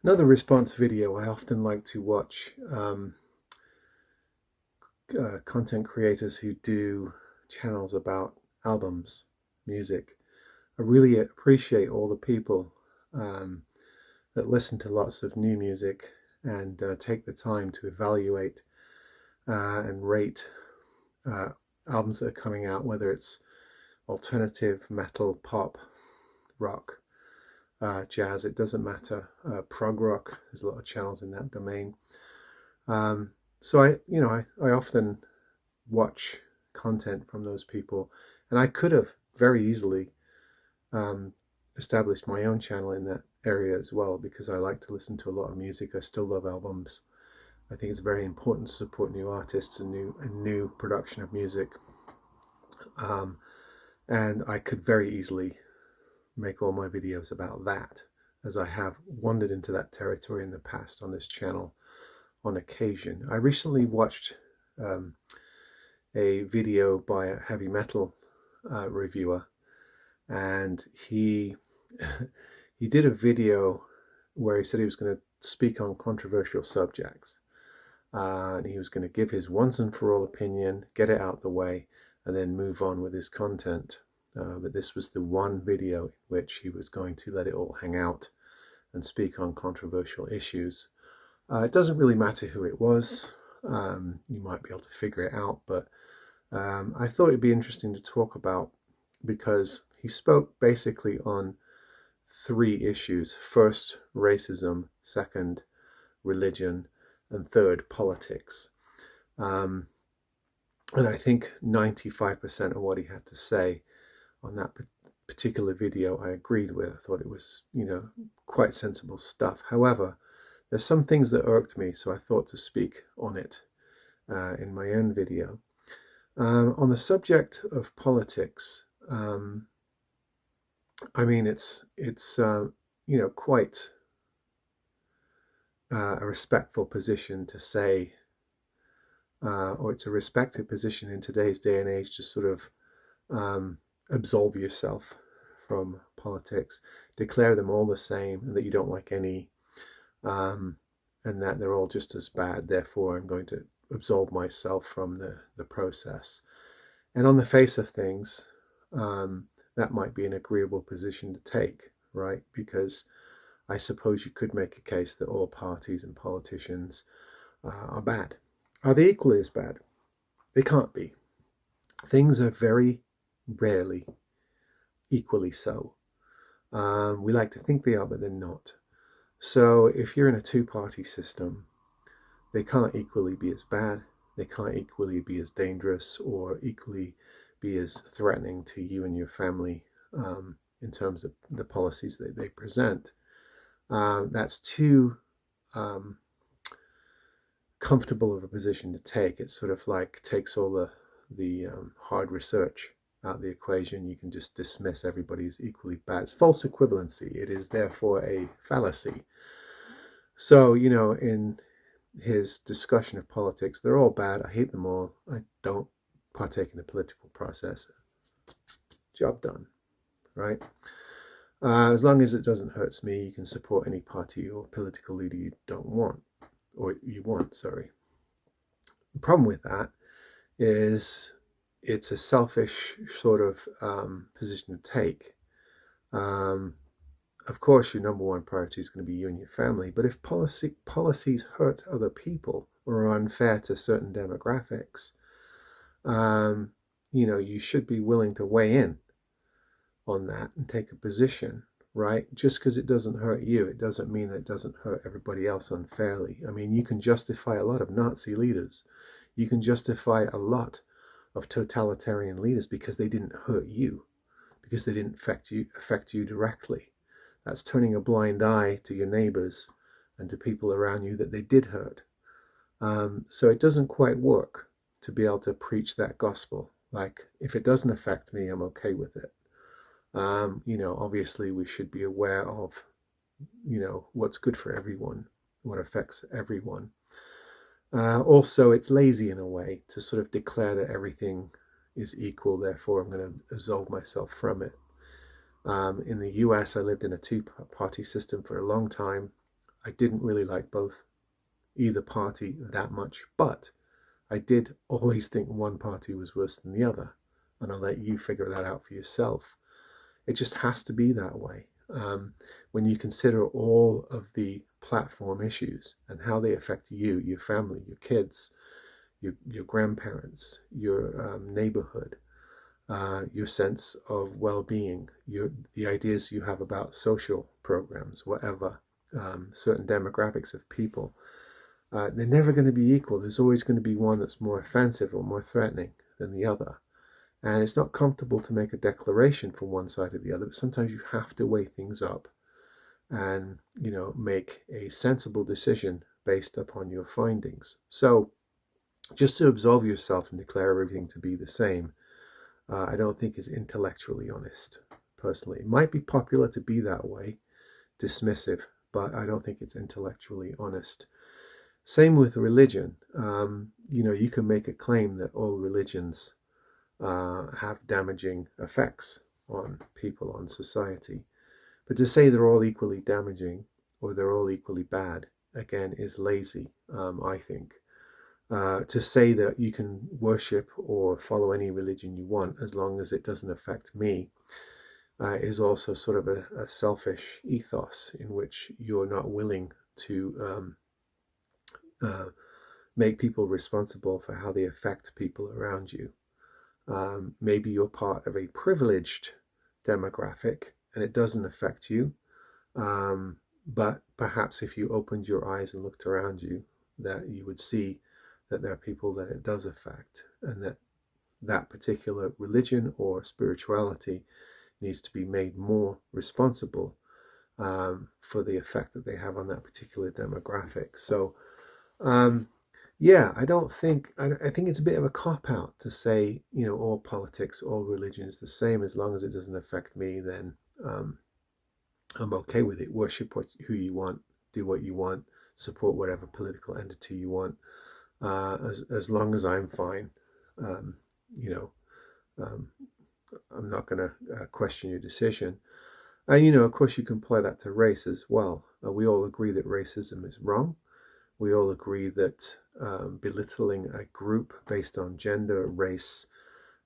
Another response video I often like to watch content creators who do channels about albums, music. I really appreciate all the people um, that listen to lots of new music and take the time to evaluate and rate uh, albums that are coming out, whether it's alternative, metal, pop, rock, jazz, it doesn't matter. Prog rock, there's a lot of channels in that domain. Um, so I often watch content from those people, and I could have very easily um, established my own channel in that area as well because I like to listen to a lot of music. I still love albums. I think it's very important to support new artists and new production of music. Um, and I could very easily make all my videos about that, as I have wandered into that territory in the past on this channel on occasion. I recently watched a video by a heavy metal reviewer, and he he did a video where he said he was going to speak on controversial subjects, and he was going to give his once and for all opinion, get it out the way, and then move on with his content. But this was the one video in which he was going to let it all hang out and speak on controversial issues. It doesn't really matter who it was. You might be able to figure it out, but I thought it'd be interesting to talk about because he spoke basically on three issues. First, racism. Second, religion. And third, politics. And I think 95% of what he had to say on that particular video I agreed with. I thought it was, quite sensible stuff. However, there's some things that irked me, so I thought to speak on it in my own video. On the subject of politics, it's quite a respectful position to say, or it's a respected position in today's day and age to sort of absolve yourself from politics, declare them all the same, and that you don't like any, and that they're all just as bad. Therefore, I'm going to absolve myself from the process. And on the face of things, that might be an agreeable position to take, right? Because I suppose you could make a case that all parties and politicians are bad. Are they equally as bad? They can't be. Things are very rarely equally so. We like to think they are, but they're not. So if you're in a two-party system, they can't equally be as bad. They can't equally be as dangerous or equally be as threatening to you and your family in terms of the policies that they present. That's too comfortable of a position to take. It sort of like takes all the hard research out of the equation. You can just dismiss everybody as equally bad. It's false equivalency. It is therefore a fallacy. So, in his discussion of politics, they're all bad. I hate them all. I don't partake in the political process. Job done, right? As long as it doesn't hurt me, you can support any party or political leader you don't want, or you want, sorry. The problem with that is it's a selfish sort of position to take. Of course, your number one priority is going to be you and your family, but if policies hurt other people or are unfair to certain demographics, you should be willing to weigh in on that and take a position, right? Just because it doesn't hurt you, it doesn't mean that it doesn't hurt everybody else unfairly. I mean, you can justify a lot of Nazi leaders. You can justify a lot of totalitarian leaders because they didn't hurt you, because they didn't affect you directly. That's turning a blind eye to your neighbors and to people around you that they did hurt. So it doesn't quite work to be able to preach that gospel. Like, if it doesn't affect me, I'm okay with it. Obviously we should be aware of, what's good for everyone, what affects everyone. Also, it's lazy in a way to sort of declare that everything is equal, therefore I'm going to absolve myself from it. In the US, I lived in a two-party system for a long time. I didn't really like either party that much, but I did always think one party was worse than the other, and I'll let you figure that out for yourself. It just has to be that way. When you consider all of the platform issues and how they affect you, your family, your kids, your grandparents, your neighborhood, your sense of well-being, the ideas you have about social programs, whatever, certain demographics of people, they're never going to be equal. There's always going to be one that's more offensive or more threatening than the other. And it's not comfortable to make a declaration for one side or the other, but sometimes you have to weigh things up and, make a sensible decision based upon your findings. So just to absolve yourself and declare everything to be the same, I don't think is intellectually honest, personally. It might be popular to be that way, dismissive, but I don't think it's intellectually honest. Same with religion. You can make a claim that all religions have damaging effects on people, on society. But to say they're all equally damaging or they're all equally bad, again, is lazy, I think. To say that you can worship or follow any religion you want as long as it doesn't affect me is also sort of a selfish ethos in which you're not willing to make people responsible for how they affect people around you. Maybe you're part of a privileged demographic and it doesn't affect you. But perhaps if you opened your eyes and looked around you, that you would see that there are people that it does affect, and that particular religion or spirituality needs to be made more responsible for the effect that they have on that particular demographic. So, I think it's a bit of a cop-out to say, all politics, all religion is the same. As long as it doesn't affect me, then I'm okay with it. Worship who you want, do what you want, support whatever political entity you want, as long as I'm fine. I'm not going to question your decision. And, of course, you can apply that to race as well. We all agree that racism is wrong. We all agree that belittling a group based on gender, race,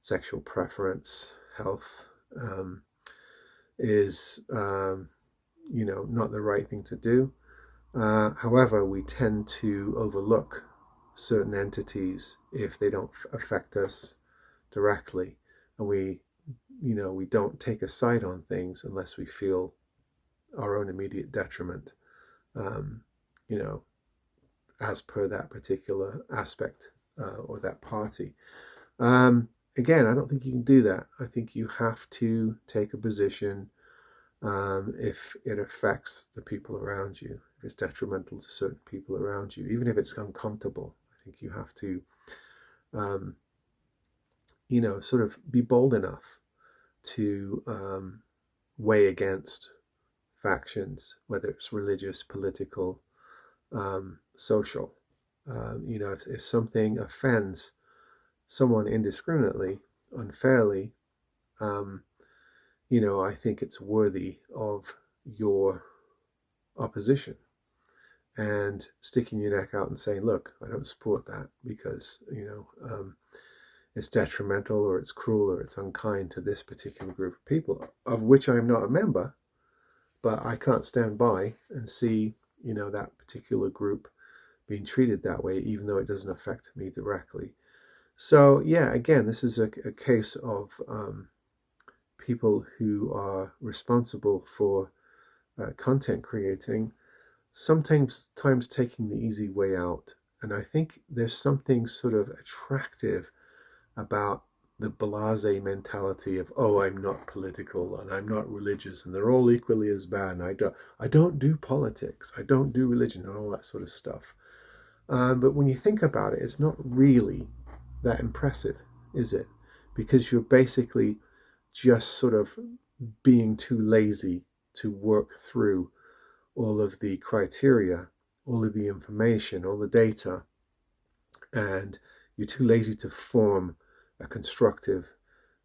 sexual preference, health is, not the right thing to do. However, we tend to overlook certain entities if they don't affect us directly, and we don't take a side on things unless we feel our own immediate detriment, as per that particular aspect or that party. Again, I don't think you can do that. I think you have to take a position if it affects the people around you, if it's detrimental to certain people around you, even if it's uncomfortable. I think you have to, sort of be bold enough to weigh against factions, whether it's religious, political, social. If something offends someone indiscriminately, unfairly, I think it's worthy of your opposition and sticking your neck out and saying, look, I don't support that because, it's detrimental or it's cruel or it's unkind to this particular group of people, of which I'm not a member, but I can't stand by and see, that particular group being treated that way, even though it doesn't affect me directly. So, again, this is a case of people who are responsible for content creating, sometimes taking the easy way out. And I think there's something sort of attractive about the blasé mentality of, oh, I'm not political and I'm not religious and they're all equally as bad. And I don't do politics. I don't do religion and all that sort of stuff. But when you think about it, it's not really that impressive, is it? Because you're basically just sort of being too lazy to work through all of the criteria, all of the information, all the data, and you're too lazy to form a constructive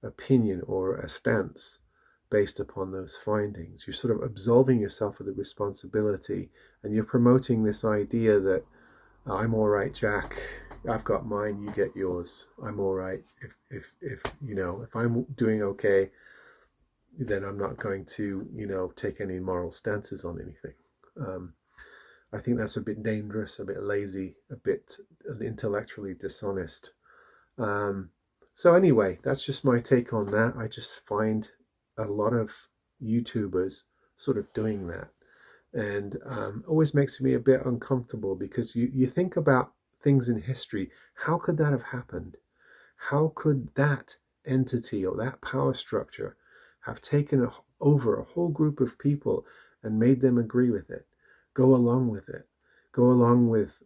opinion or a stance based upon those findings. You're sort of absolving yourself of the responsibility, and you're promoting this idea that I'm all right, Jack. I've got mine, you get yours. I'm all right. If I'm doing okay, then I'm not going to, take any moral stances on anything. I think that's a bit dangerous, a bit lazy, a bit intellectually dishonest. So anyway, that's just my take on that. I just find a lot of YouTubers sort of doing that, and always makes me a bit uncomfortable, because you think about things in history. How could that have happened? How could that entity or that power structure have taken over a whole group of people and made them agree with it, go along with it, go along with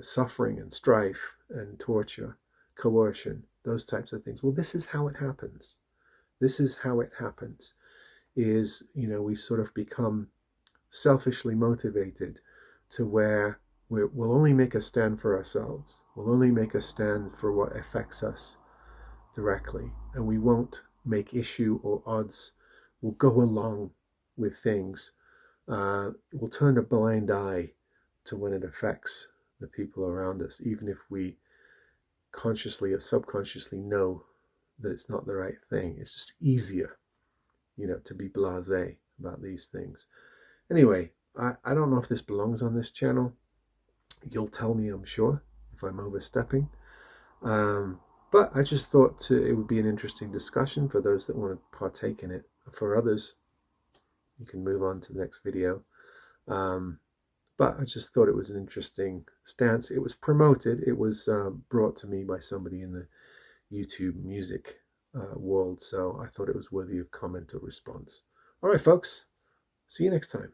suffering and strife and torture, coercion, those types of things? Well, this is how it happens. This is how it happens, is, we sort of become selfishly motivated to where we'll only make a stand for ourselves. We'll only make a stand for what affects us directly, and we won't make issue or odds. We'll go along with things. We'll turn a blind eye to when it affects the people around us, even if we consciously or subconsciously know that it's not the right thing. It's just easier, to be blasé about these things. Anyway, I don't know if this belongs on this channel. You'll tell me, I'm sure, if I'm overstepping. But I just thought it would be an interesting discussion for those that want to partake in it. For others, you can move on to the next video. But I just thought it was an interesting stance. It was promoted. It was brought to me by somebody in the YouTube music world. So I thought it was worthy of comment or response. All right, folks. See you next time.